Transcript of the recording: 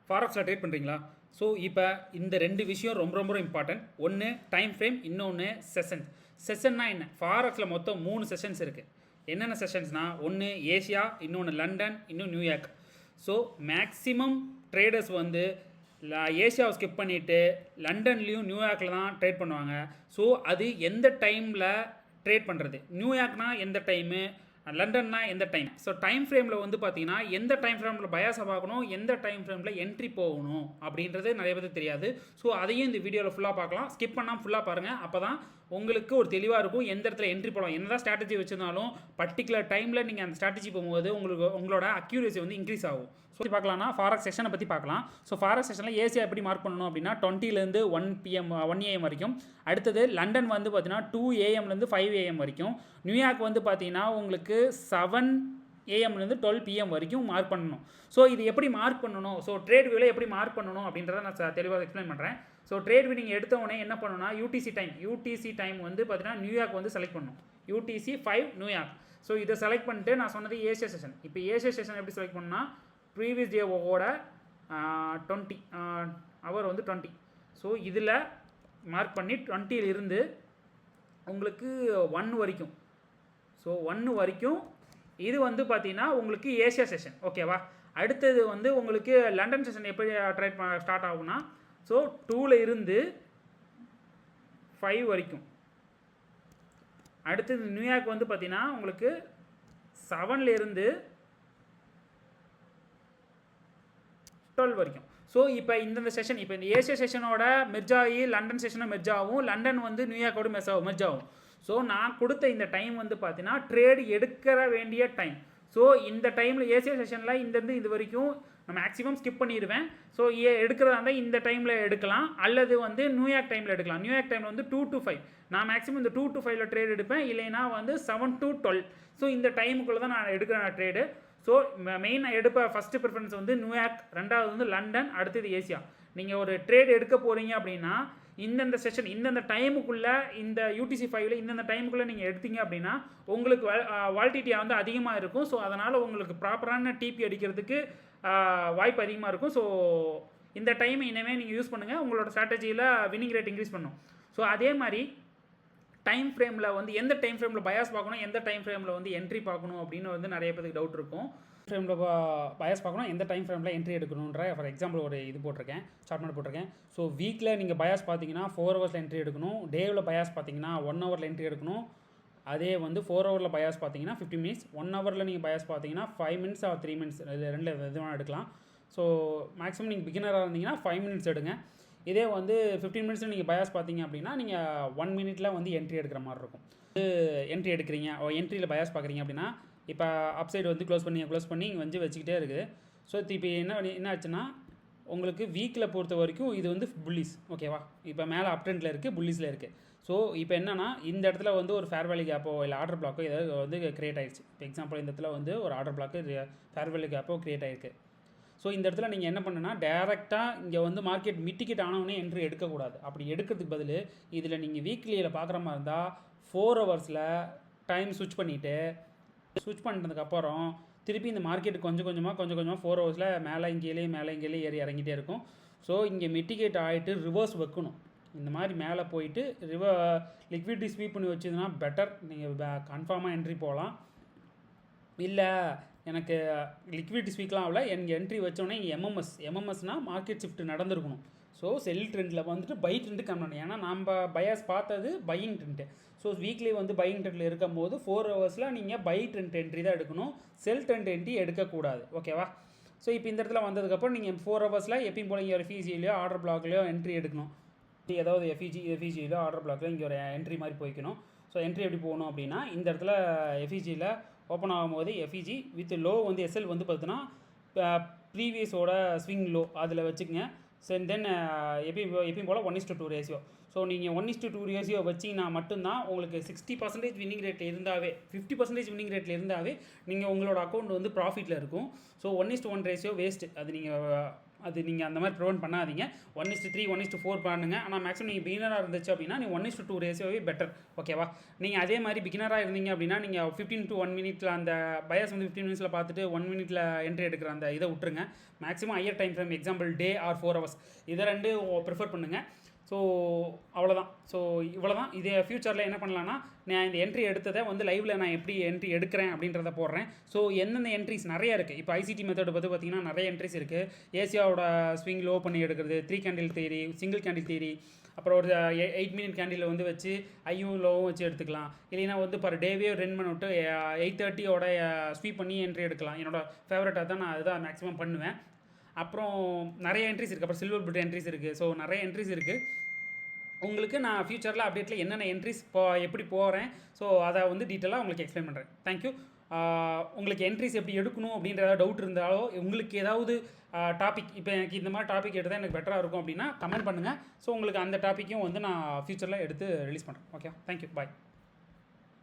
ஃபாரெக்ஸில் trade பண்ணுறீங்களா? So இப்போ இந்த ரெண்டு விஷயம் ரொம்ப ரொம்ப இம்பார்ட்டன்ட். ஒன்று டைம் ஃப்ரேம், இன்னொன்று செஷன்ஸ். செஷன்னா என்ன? ஃபாரெக்ஸில் மொத்தம் 3 செஷன்ஸ் இருக்குது. என்னென்ன செஷன்ஸ்னால், ஒன்று ஏஷியா, இன்னொன்று லண்டன், இன்னும் நியூயார்க். ஸோ மேக்ஸிமம் ட்ரேடர்ஸ் வந்து ஏஷியாவை ஸ்கிப் பண்ணிவிட்டு லண்டன்லேயும் நியூயார்க்கில் தான் ட்ரேட் பண்ணுவாங்க. ஸோ அது எந்த டைமில் ட்ரேட் பண்ணுறது, நியூயார்க்னா எந்த டைமு, லண்டன்னா எந்த டைம். ஸோ டைம் ஃப்ரேமில் வந்து பார்த்தீங்கன்னா எந்த டைம் ஃப்ரேமில் பயாஸை பார்க்கணும், எந்த டைம் ஃப்ரேமில் என்ட்ரி போகணும் அப்படின்றது நிறைய பேருக்கு தெரியாது. ஸோ அதையும் இந்த வீடியோவில் ஃபுல்லாக பார்க்கலாம். ஸ்கிப் பண்ணாமல் ஃபுல்லாக பாருங்கள். அப்போ தான் உங்களுக்கு ஒரு தெளிவாக இருக்கும் எந்த இடத்துல என்ட்ரி போகலாம். என்னதான் ஸ்ட்ராட்டஜி வச்சுருந்தாலும் பர்டிகுலர் டைமில் நீங்கள் அந்த ஸ்ட்ராட்டஜி போகும்போது உங்களோட அக்யூரேசி வந்து இன்க்ரீஸ் ஆகும். ஸோ பார்க்கலாம்னா ஃபாரெக்ஸ் செஷனை பற்றி பார்க்கலாம். ஸோ ஃபாரெக்ஸ் செஷனில் ஏசியா எப்படி மார்க் பண்ணணும் அப்படின்னா 20லேருந்து 1 AM வரைக்கும். அடுத்தது லண்டன் வந்து பார்த்தீங்கன்னா 2 AMலேருந்து 5 AM வரைக்கும். நியூயார்க் வந்து பார்த்தீங்கன்னா உங்களுக்கு 7 AMலேருந்து 12 PM வரைக்கும் மார்க் பண்ணணும். ஸோ இது எப்படி மார்க் பண்ணணும், ஸோ ட்ரேட் வியூவில் எப்படி மார்க் பண்ணணும் அப்படின்றத நான் தெளிவாக எக்ஸ்பிளைன் பண்ணுறேன். ஸோ ட்ரேட் வியூ நீங்கள் எடுத்த உடனே என்ன பண்ணணும்னா யூடிசி டைம் வந்து பார்த்தீங்கன்னா நியூயார்க் வந்து செலக்ட் பண்ணணும். UTC 5 New York. ஸோ இதை செலக்ட் பண்ணிட்டு நான் சொன்னது ஏஷியா செஷன். இப்போ ஏஷியா செஷன் எப்படி செலக்ட் பண்ணணும்னா ப்ரீவியஸ் டேவோட 20 ஹவர் வந்து 20. ஸோ இதில் மார்க் பண்ணி 20லிருந்து உங்களுக்கு 1 வரைக்கும். ஸோ 1 வரைக்கும் இது வந்து பார்த்தீங்கன்னா உங்களுக்கு ஏஷியா செஷன். ஓகேவா? அடுத்தது வந்து உங்களுக்கு லண்டன் செஷன் எப்படி ட்ரேட் ஸ்டார்ட் ஆகும்னா, ஸோ 2லேருந்து 5 வரைக்கும். அடுத்தது நியூயார்க் வந்து பார்த்தீங்கன்னா உங்களுக்கு 7லேருந்து 12 வரைக்கும். ஸோ இப்போ இந்தந்த செஷன், இப்போ இந்த ஏஷியா செஷனோட மெர்ஜ் ஆகி லண்டன் செஷனும் மெர்ஜ் ஆகும், லண்டன் வந்து நியூயார்க்கோட மெர்ஜ் ஆகும். ஸோ நான் கொடுத்த இந்த டைம் வந்து பார்த்தீங்கன்னா ட்ரேடு எடுக்கிற வேண்டிய டைம். ஸோ இந்த டைமில் ஏசியா செஷனில் இந்தேருந்து இது வரைக்கும் நான் மேக்ஸிமம் ஸ்கிப் பண்ணிடுவேன். ஸோ எடுக்கிறதா இருந்தால் இந்த டைமில் எடுக்கலாம், அல்லது வந்து நியூயார்க் டைமில் எடுக்கலாம். நியூயார்க் டைமில் வந்து 2 to 5. நான் மேக்ஸிமம் இந்த 2 to 5 ட்ரேட் எடுப்பேன், இல்லைனா வந்து 7 to 12. ஸோ இந்த டைமுக்குள்ளே தான் நான் எடுக்கிற ட்ரேடு. ஸோ மெயின் நான் எடுப்ப ஃபஸ்ட்டு ப்ரிஃபரன்ஸ் வந்து நியூயார்க், ரெண்டாவது வந்து லண்டன், அடுத்தது ஏசியா. நீங்கள் ஒரு ட்ரேட் எடுக்க போகிறீங்க அப்படின்னா இந்தந்த செஷன் இந்தந்த டைமுக்குள்ளே, இந்த UTC 5ல் இந்தந்த டைமுக்குள்ளே நீங்கள் எடுத்தீங்க அப்படின்னா உங்களுக்கு வால்டிட்டி வந்து அதிகமாக இருக்கும். ஸோ அதனால் உங்களுக்கு ப்ராப்பரான டிபி அடிக்கிறதுக்கு வாய்ப்பு அதிகமாக இருக்கும். ஸோ இந்த டைமை இனிமேல் நீங்கள் யூஸ் பண்ணுங்கள், உங்களோட ஸ்ட்ராட்டஜியில் வின்னிங் ரேட் இன்க்ரீஸ் பண்ணும். ஸோ அதே மாதிரி டைம் ஃப்ரேமில் வந்து எந்த டைம் ஃப்ரேமில் பயாஸ் பார்க்கணும், எந்த டைம் ஃப்ரேமில் வந்து என்ட்ரி பார்க்கணும் அப்படின்னு வந்து நிறைய பேருக்கு டவுட் இருக்கும். ஃப்ரேமில் பயாஸ் பார்க்கணும், எந்த டைம் ஃப்ரேமில் என்ட்ரி எடுக்கணுன்ற ஃபார் எக்ஸாம்பிள் ஒரு இது போட்டிருக்கேன், சார்ட் போட்டிருக்கேன். ஸோ வீக்கில் நீங்கள் பயாஸ் பார்த்தீங்கன்னா 4 ஹவர்ஸில் என்ட்ரி எடுக்கணும். டேவில் பயாஸ் பார்த்தீங்கன்னா 1 ஹவரில் என்ட்ரி எடுக்கணும். அதே வந்து 4 ஹவரில் பயாஸ் பார்த்தீங்கன்னா 15 மினிட்ஸ். 1 ஹவரில் நீங்கள் பயாஸ் பார்த்தீங்கன்னா 5 மினிட்ஸ் ஆர் 3 மினிட்ஸ், இது ரெண்டு எது வேணால் எடுக்கலாம். ஸோ மேக்ஸிமம் நீங்கள் பிகினராக இருந்தீங்கன்னா 5 மினிட்ஸ் எடுங்க. இதே வந்து 15 மினிட்ஸில் நீங்கள் பயாஸ் பார்த்தீங்க அப்படின்னா நீங்கள் 1 மினிட்ல வந்து என்ட்ரி எடுக்கிற மாதிரி இருக்கும். என்ட்ரி எடுக்கிறீங்க, என்ட்ரியில் பயாஸ் பார்க்குறீங்க அப்படின்னா இப்போ அப் சைடு வந்து க்ளோஸ் பண்ணி இங்கே வந்து வச்சுக்கிட்டே இருக்குது. ஸோ இப்போ என்ன ஆச்சுன்னா உங்களுக்கு வீக்கில் பொறுத்த வரைக்கும் இது வந்து புல்லிஸ். ஓகேவா? இப்போ மேலே அப் ட்ரெண்டில் இருக்குது, புல்லிஸில் இருக்குது. ஸோ இப்போ என்னன்னா இந்த இடத்துல வந்து ஒரு ஃபேர் வேல்யூ கேப்போ இல்லை ஆர்டர் பிளாக்கோ ஏதாவது வந்து கிரியேட் ஆகிடுச்சு. இப்போ எக்ஸாம்பிள் இந்த இடத்துல வந்து ஒரு ஆர்டர் பிளாக்கு ஃபேர் வேல்யூ கேப்போ கிரியேட் ஆகிருக்கு. ஸோ இந்த இடத்துல நீங்கள் என்ன பண்ணுன்னா டேரெக்டாக இங்கே வந்து மார்க்கெட் மிட்டிக்கெட் ஆனவொடனே என்ட்ரி எடுக்கக்கூடாது. அப்படி எடுக்கிறதுக்கு பதில் இதில் நீங்கள் வீக்லியில் பார்க்குற மாதிரி இருந்தால் 4 ஹவர்ஸில் டைம் ஸ்விட்ச் பண்ணிட்டதுக்கப்புறம் திருப்பி இந்த மார்க்கெட் கொஞ்சம் கொஞ்சமாக 4 ஹவர்ஸில் மேலே இங்கேயே ஏறி இறங்கிட்டே இருக்கும். ஸோ இங்கே மிட்டிகேட் ஆகிட்டு ரிவர்ஸ் வைக்கணும். இந்த மாதிரி மேலே போயிட்டு லிக்விடிட்டி ஸ்வீப் பண்ணி வச்சதுன்னா பெட்டர். நீங்கள் கன்ஃபார்மாக என்ட்ரி போகலாம். இல்லை எனக்கு லிக்விடிட்டி ஸ்வீக்லாம் ஆகல, எனக்கு என்ட்ரி வச்சோடனே இங்கே எம்எம்எஸ்னால் மார்க்கெட் ஷிஃப்ட் நடந்திருக்கணும். ஸோ செல் ட்ரெண்டில் வந்துட்டு பை ட்ரெண்டு கம்மி. ஏன்னா நம்ம பயாஸ் பார்த்தது பையிங் ட்ரெண்டு. ஸோ வீக்லி வந்து பையிங் ட்ரெண்டில் இருக்கும் போது 4 ஹவர்ஸில் நீங்கள் பை ட்ரெண்ட் என்ட்ரி தான் எடுக்கணும், செல் ட்ரெண்ட் என்ட்ரி எடுக்கக்கூடாது. ஓகேவா? ஸோ இப்போ இந்த இடத்துல வந்ததுக்கப்புறம் நீங்கள் 4 ஹவர்ஸில் எப்பயும் போல் இங்கே ஒரு எஃப்இஜிலையோ ஆர்டர் பிளாக்லையோ என்ட்ரி எடுக்கணும். ஏதாவது எஃப்இஜியிலோ ஆர்டர் பிளாக்லையோ இங்கே ஒரு என்ட்ரி மாதிரி போய்க்கணும். ஸோ என்ட்ரி எப்படி போகணும் அப்படின்னா இந்த இடத்துல எஃப்இஜியில் ஓப்பன் ஆகும்போது எஃப்இஜி வித் லோ வந்து எஸ்எல் வந்து பார்த்தீங்கன்னா ப்ரீவியஸோட ஸ்விங் லோ அதில் வச்சுக்கோங்க. தென் எப்பயும் போல் 1:2 ரேஷியோ. ஸோ நீங்கள் 1:2 ரேஷியோ வச்சிங்கன்னா மட்டும்தான் உங்களுக்கு 60% வின்னிங் ரேட்டில் இருந்தாவே 50% வின்னிங் ரேட்டில் இருந்தாவே நீங்கள் உங்களோட அக்கௌண்ட் வந்து ப்ராஃபிட்டில் இருக்கும். So 1:1 ratio waste. அது நீங்கள் அது நீங்கள் அந்த மாதிரி ப்ரிவென்ட் பண்ணாதீங்க. 1:3 1:4 பண்ணுங்க. ஆனால் மேக்ஸிமம் நீங்கள் பிகினராக இருந்துச்சு அப்படின்னா நீ 1:2 ரேஷியோவே பெட்டர். ஓகேவா? நீங்கள் அதே மாதிரி பிகினராக இருந்தீங்க அப்படின்னா நீங்கள் 15 to 1 மினிட்ல அந்த பயஸ் வந்து 15 மினிட்ஸில் பார்த்துட்டு 1 மினிட்ல என்ட்ரி எடுக்கிற அந்த இதை விட்டுருங்க. Maximum higher time frame, example day or 4 hours, இதை 2 ப்ரிஃபர் பண்ணுங்கள். ஸோ அவ்வளோதான். ஸோ இவ்வளோ தான். இதே ஃப்யூச்சரில் என்ன பண்ணலான்னா, நான் இந்த என்ட்ரி எடுத்ததை வந்து லைவில் நான் எப்படி என்ட்ரி எடுக்கிறேன் அப்படின்றத போடுறேன். ஸோ எந்தெந்த என்ட்ரிஸ் நிறைய இருக்குது. இப்போ ஐசிடி மெத்தட் பற்றி பார்த்தீங்கன்னா நிறைய என்ட்ரிஸ் இருக்குது. ஏசியாவோட ஸ்விங் லோ பண்ணி எடுக்கிறது, 3 candle theory, single candle theory, அப்புறம் ஒரு 8 மினிட் கேண்டில் வந்து வச்சு ஐயும் லோவும் வச்சு எடுத்துக்கலாம். இல்லைன்னா வந்து பர் டேவே ரன் பண்ணிவிட்டு 8:30 ஸ்வீப் பண்ணி என்ட்ரி எடுக்கலாம். என்னோட ஃபேவரட்டாக தான் நான் அதுதான் மேக்ஸிமம் பண்ணுவேன். அப்புறம் நிறைய என்ட்ரிஸ் இருக்குது. அப்புறம் சில்வர் பிட் என்ட்ரிஸ் இருக்குது. ஸோ நிறைய என்ட்ரிஸ் இருக்குது. உங்களுக்கு நான் ஃப்யூச்சரில் அப்டேட்டில் என்னென்ன என்ட்ரிஸ் எப்படி போகிறேன், ஸோ அதை வந்து டீட்டெயிலாக உங்களுக்கு எக்ஸ்பிளைன் பண்ணுறேன். தேங்க்யூ. உங்களுக்கு என்ட்ரிஸ் எப்படி எடுக்கணும் அப்படின்ற ஏதாவது டவுட் இருந்தாலோ, உங்களுக்கு ஏதாவது டாபிக், இப்போ எனக்கு இந்த மாதிரி டாபிக் எடுத்தால் எனக்கு பெட்டராக இருக்கும் அப்படின்னா கமெண்ட் பண்ணுங்கள். ஸோ உங்களுக்கு அந்த டாப்பிக்கும் வந்து நான் ஃப்யூச்சரில் எடுத்து ரிலீஸ் பண்ணுறேன். ஓகே, தேங்க்யூ, பாய்.